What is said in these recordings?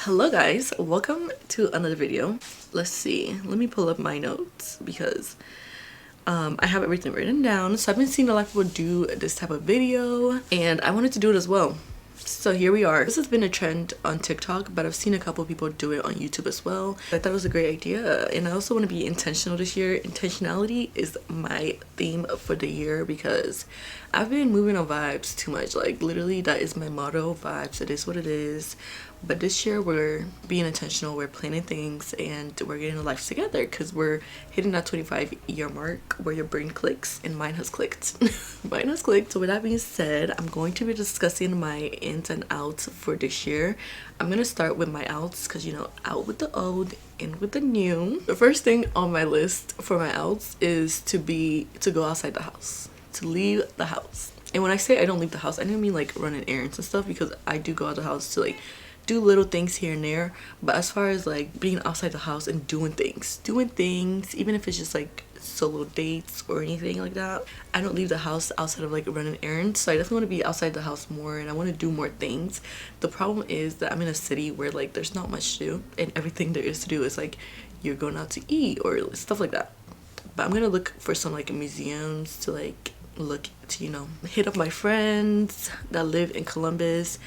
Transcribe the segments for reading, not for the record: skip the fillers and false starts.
Hello guys, welcome to another video. Let's see, let me pull up my notes because I have everything written down. So I've been seeing a lot of people do this type of video and I wanted to do it as well. So here we are. This has been a trend on TikTok, but I've seen a couple of people do it on YouTube as well. I thought it was a great idea, and I also want to be intentional this year. Intentionality is my theme for the year because I've been moving on vibes too much. Like literally that is my motto, vibes. It is what it is. But this year we're being intentional, we're planning things, and we're getting a life together because we're hitting that 25-year mark where your brain clicks, and mine has clicked. Mine has clicked. So with that being said, I'm going to be discussing my ins and outs for this year. I'm gonna start with my outs because, you know, out with the old, in with the new. The first thing on my list for my outs is to go outside the house, to leave the house. And when I say I don't leave the house, I don't mean like running errands and stuff, because I do go out the house to like do little things here and there. But as far as like being outside the house and doing things, even if it's just like solo dates or anything like that, I don't leave the house outside of like running errands. So I definitely want to be outside the house more, and I want to do more things. The problem is that I'm in a city where like there's not much to do, and everything there is to do is like you're going out to eat or stuff like that. But I'm gonna look for some like museums to like look to, you know, hit up my friends that live in Columbus,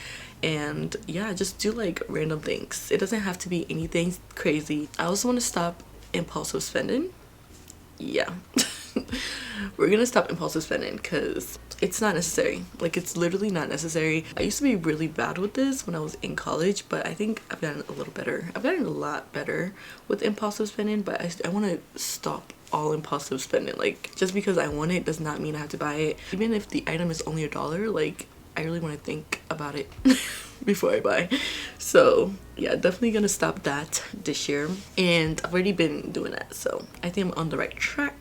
and yeah, just do like random things. It doesn't have to be anything crazy. I also want to stop impulsive spending. Yeah. We're gonna stop impulsive spending because it's not necessary. Like, it's literally not necessary. I used to be really bad with this when I was in college, but I think I've gotten a little better. I've gotten a lot better with impulsive spending, but I want to stop all impulsive spending. Like, just because I want it does not mean I have to buy it. Even if the item is only $1, like, I really want to think about it before I buy. So yeah, definitely gonna stop that this year, and I've already been doing that, so I think I'm on the right track.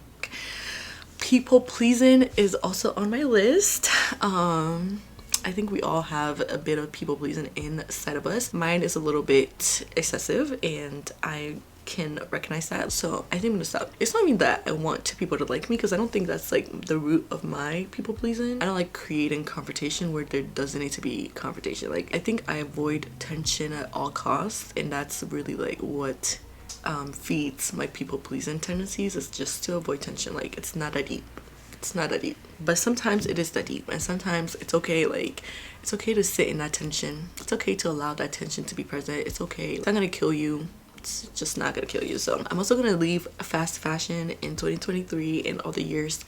People pleasing is also on my list. I think we all have a bit of people pleasing inside of us. Mine is a little bit excessive, and I can recognize that, so I think I'm gonna stop. It's not even that I want people to like me, because I don't think that's like the root of my people pleasing. I don't like creating confrontation where there doesn't need to be confrontation. Like, I think I avoid tension at all costs, and that's really like what feeds my people pleasing tendencies, is just to avoid tension. Like, it's not that deep. It's not that deep, but sometimes it is that deep, and sometimes it's okay. Like, it's okay to sit in that tension. It's okay to allow that tension to be present. It's okay. It's not gonna kill you. It's just not gonna kill you. So I'm also gonna leave fast fashion in 2023 and all the years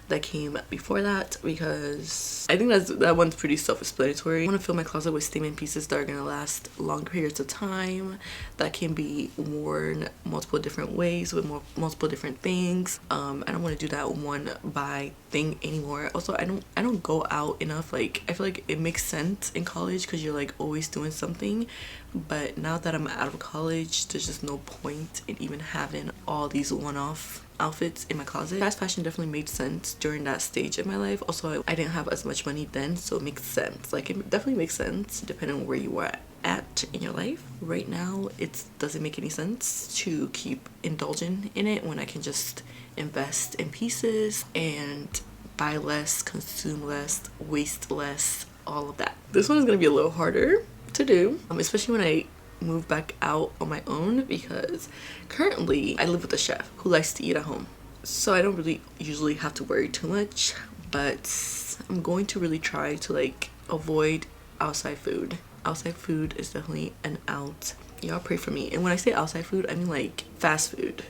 that came before that, because I think that one's pretty self-explanatory. I want to fill my closet with statement pieces that are gonna last long periods of time, that can be worn multiple different ways with multiple different things. I don't want to do that one buy thing anymore. Also, I don't go out enough. Like, I feel like it makes sense in college because you're like always doing something, but now that I'm out of college, there's just no point in even having all these one-off outfits in my closet. Fast fashion definitely made sense during that stage of my life. Also, I didn't have as much money then, so it makes sense. Like, it definitely makes sense depending on where you are at in your life. Right now, it doesn't make any sense to keep indulging in it when I can just invest in pieces and buy less, consume less, waste less, all of that. This one is gonna be a little harder to do, especially when I move back out on my own, because currently I live with a chef who likes to eat at home, so I don't really usually have to worry too much. But I'm going to really try to like avoid outside food. Outside food is definitely an out. Y'all pray for me. And when I say outside food, I mean like fast food.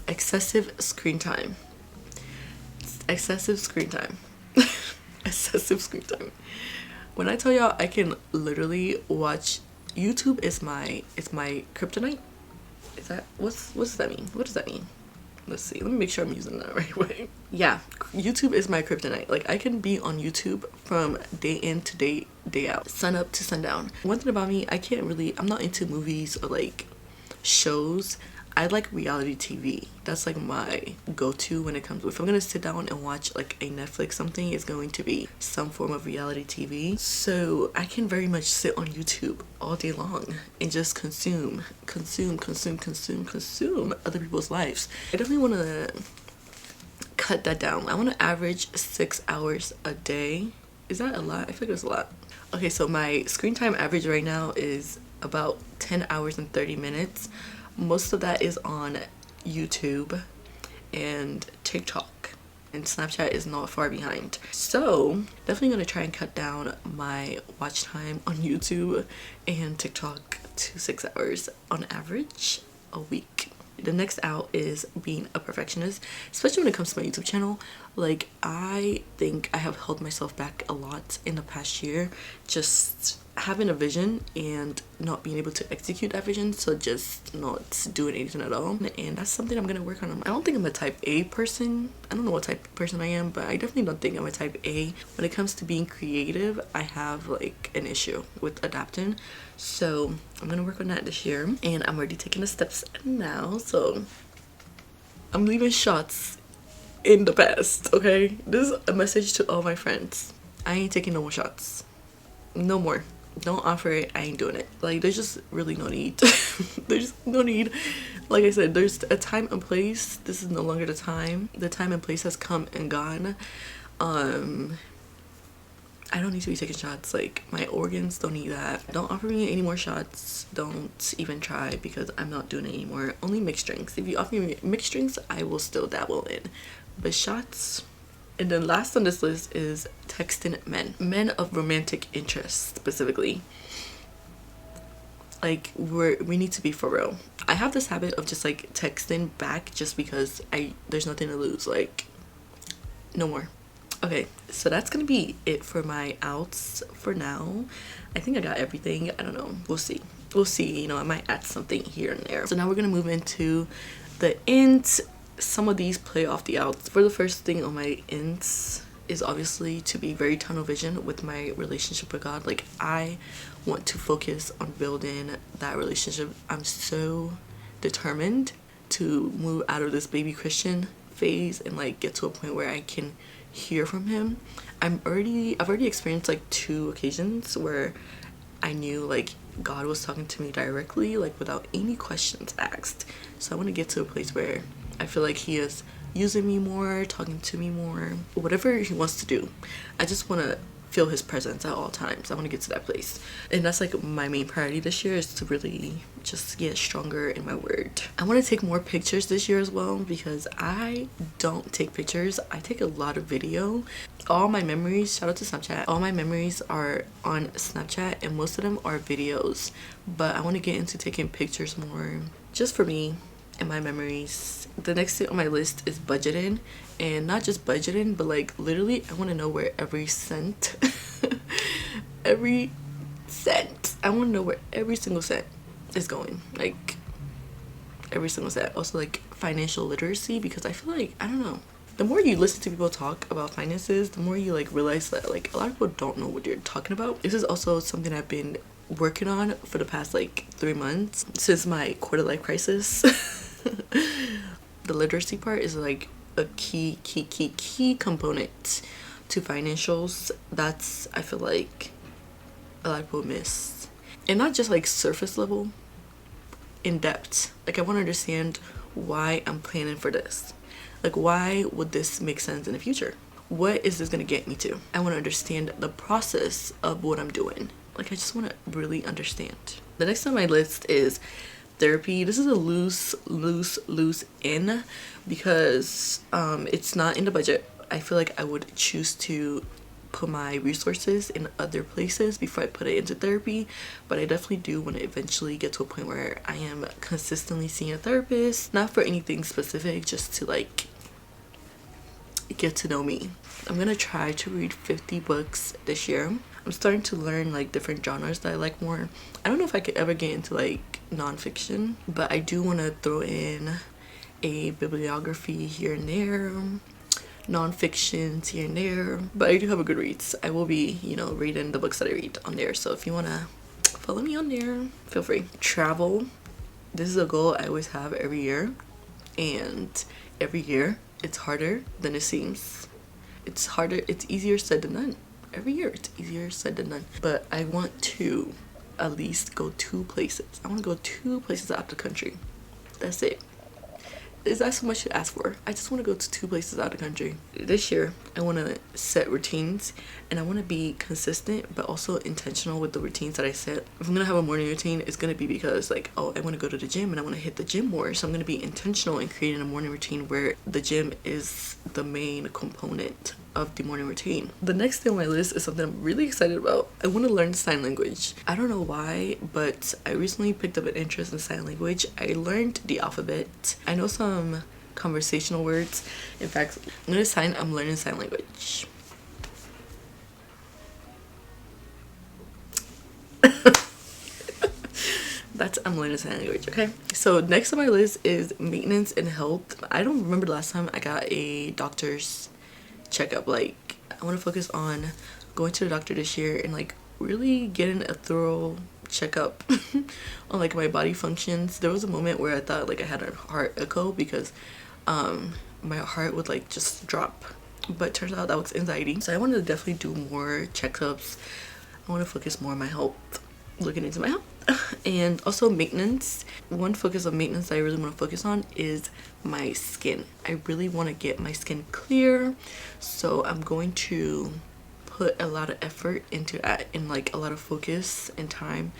Excessive screen time. Excessive screen time. Excessive screen time. When I tell y'all I can literally watch YouTube, is my kryptonite. Is that what does that mean? What does that mean? Let's see. Let me make sure I'm using that right way. Yeah, YouTube is my kryptonite. Like, I can be on YouTube from day in to day out, sun up to sundown. One thing about me, I'm not into movies or like shows. I like reality TV. That's like my go-to when it comes, if I'm gonna sit down and watch like a Netflix something, it's going to be some form of reality TV. So I can very much sit on YouTube all day long and just consume other people's lives. I definitely want to cut that down. I want to average 6 hours a day. Is that a lot? I feel like it's a lot. Okay, so my screen time average right now is about 10 hours and 30 minutes. Most of that is on YouTube and TikTok, and Snapchat is not far behind. So definitely gonna try and cut down my watch time on YouTube and TikTok to 6 hours on average a week. The next out is being a perfectionist, especially when it comes to my YouTube channel. Like, I think I have held myself back a lot in the past year, just having a vision and not being able to execute that vision, so just not doing anything at all. And that's something I'm gonna work on. I don't think I'm a type A person. I don't know what type of person I am, but I definitely don't think I'm a type A. When it comes to being creative, I have like an issue with adapting, so I'm gonna work on that this year, and I'm already taking the steps now. So I'm leaving shots in the past, okay? This is a message to all my friends. I ain't taking no more shots. No more. Don't offer it. I ain't doing it. Like, there's just really no need. There's no need. Like I said, there's a time and place. This is no longer the time. The time and place has come and gone. I don't need to be taking shots. Like, my organs don't need that. Don't offer me any more shots. Don't even try, because I'm not doing it anymore. Only mixed drinks. If you offer me mixed drinks, I will still dabble in. But shots. And then last on this list is texting men of romantic interest specifically. Like, we need to be for real. I have this habit of just like texting back just because there's nothing to lose. Like, no more. Okay, so that's gonna be it for my outs for now. I think I got everything. I don't know, we'll see. You know, I might add something here and there. So now we're gonna move into the ins. Some of these play off the outs. For the first thing on my ins is obviously to be very tunnel vision with my relationship with God. Like, I want to focus on building that relationship. I'm so determined to move out of this baby Christian phase and like get to a point where I can hear from him. I've already experienced like 2 occasions where I knew like God was talking to me directly, like without any questions asked. So I want to get to a place where I feel like he is using me more, talking to me more, whatever he wants to do. I just want to feel his presence at all times. I want to get to that place. And that's like my main priority this year, is to really just get stronger in my word. I want to take more pictures this year as well, because I don't take pictures. I take a lot of video. All my memories, shout out to Snapchat, all my memories are on Snapchat, and most of them are videos. But I want to get into taking pictures more, just for me and my memories. The next thing on my list is budgeting, and not just budgeting, but like literally I want to know where every cent I want to know where every single cent is going, like every single cent. Also like financial literacy, because I feel like, I don't know, the more you listen to people talk about finances, the more you like realize that like a lot of people don't know what you're talking about. This is also something I've been working on for the past like 3 months since my quarter life crisis. The literacy part is like a key component to financials. That's, I feel like, a lot of people miss. And not just like surface level, in depth. Like, I want to understand why I'm planning for this. Like, why would this make sense in the future? What is this gonna get me to? I want to understand the process of what I'm doing. Like, I just want to really understand. The next on my list is therapy. This is a loose in, because it's not in the budget. I feel like I would choose to put my resources in other places before I put it into therapy, but I definitely do want to eventually get to a point where I am consistently seeing a therapist, not for anything specific, just to like get to know me. I'm gonna try to read 50 books this year. I'm starting to learn like different genres that I like more. I don't know if I could ever get into like nonfiction, but I do want to throw in a bibliography here and there, non-fictions here and there. But I do have a Goodreads. I will be, you know, reading the books that I read on there, so if you want to follow me on there, feel free. Travel. This is a goal I always have every year, and every year it's harder than it seems. It's harder, it's easier said than done. Every year it's easier said than done. But I want to at least go 2 places. I want to go 2 places out of the country. That's it. is that so much to ask for? I just want to go to 2 places out of the country. This year, I want to set routines and I want to be consistent but also intentional with the routines that I set. If I'm going to have a morning routine, it's going to be because like, oh, I want to go to the gym and I want to hit the gym more. So I'm going to be intentional in creating a morning routine where the gym is the main component of the morning routine. The next thing on my list is something I'm really excited about. I want to learn sign language. I don't know why, but I recently picked up an interest in sign language. I learned the alphabet. I know some conversational words. In fact, I'm learning sign language. I'm learning sign language, okay? So next on my list is maintenance and health. I don't remember the last time I got a doctor's checkup. Like, I want to focus on going to the doctor this year and like really getting a thorough checkup on like my body functions. There was a moment where I thought like I had a heart echo because my heart would like just drop, but turns out that was anxiety. So I want to definitely do more checkups. I want to focus more on my health, looking into my health. And also maintenance. One focus of maintenance that I really want to focus on is my skin. I really want to get my skin clear, so I'm going to put a lot of effort into that and like a lot of focus and time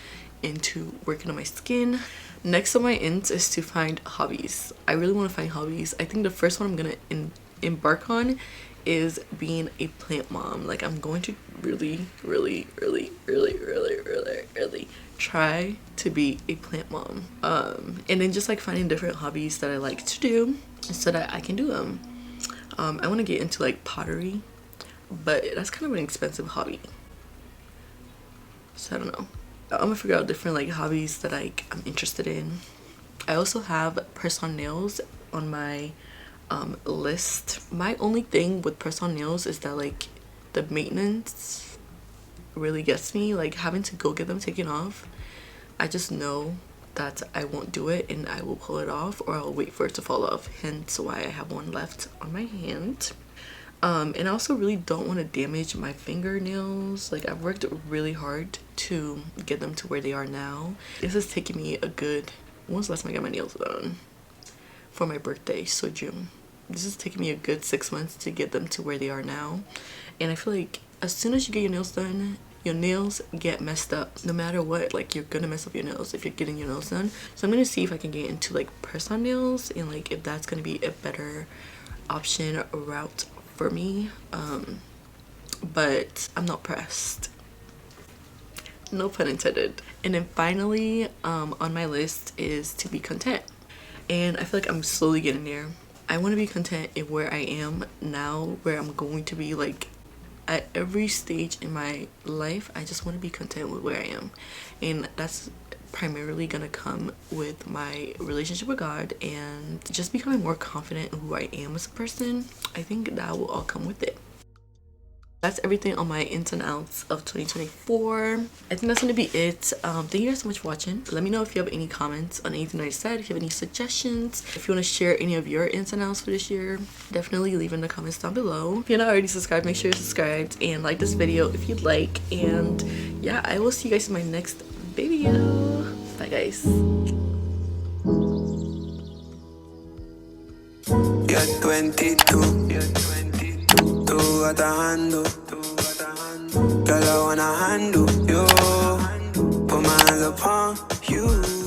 into working on my skin. Next on my ends is to find hobbies. I really want to find hobbies. I think the first one I'm gonna embark on is being a plant mom. Like, I'm going to really try to be a plant mom, and then just like finding different hobbies that I like to do so that I can do them. I want to get into like pottery, but that's kind of an expensive hobby, so I don't know. I'm gonna figure out different like hobbies that like I'm interested in. I also have press-on nails on my list. My only thing with press-on nails is that like the maintenance really gets me, like having to go get them taken off. I just know that I won't do it and I will pull it off, or I'll wait for it to fall off, hence why I have one left on my hand. And I also really don't want to damage my fingernails. Like, I've worked really hard to get them to where they are now. This is taking me a good, when was the last time I got my nails done? For my birthday, so June. This is taking me a good 6 months to get them to where they are now. And I feel like as soon as you get your nails done, your nails get messed up. No matter what, like, you're gonna mess up your nails if you're getting your nails done. So I'm gonna see if I can get into like press-on nails and like if that's gonna be a better option or route for me. But I'm not pressed, no pun intended. And then finally, on my list is to be content, and I feel like I'm slowly getting there. I want to be content in where I am now, where I'm going to be. Like, at every stage in my life, I just want to be content with where I am, and that's primarily gonna come with my relationship with God and just becoming more confident in who I am as a person. I think that will all come with it. That's everything on my ins and outs of 2024. I think that's gonna be it. Thank you guys so much for watching. Let me know if you have any comments on anything I said, if you have any suggestions, if you want to share any of your ins and outs for this year. Definitely leave in the comments down below. If you're not already subscribed, make sure you're subscribed and like this video if you'd like. And yeah, I will see you guys in my next video. Bye guys. You're 22. Tú atajando, girl, I wanna handle you. Put my hands upon you.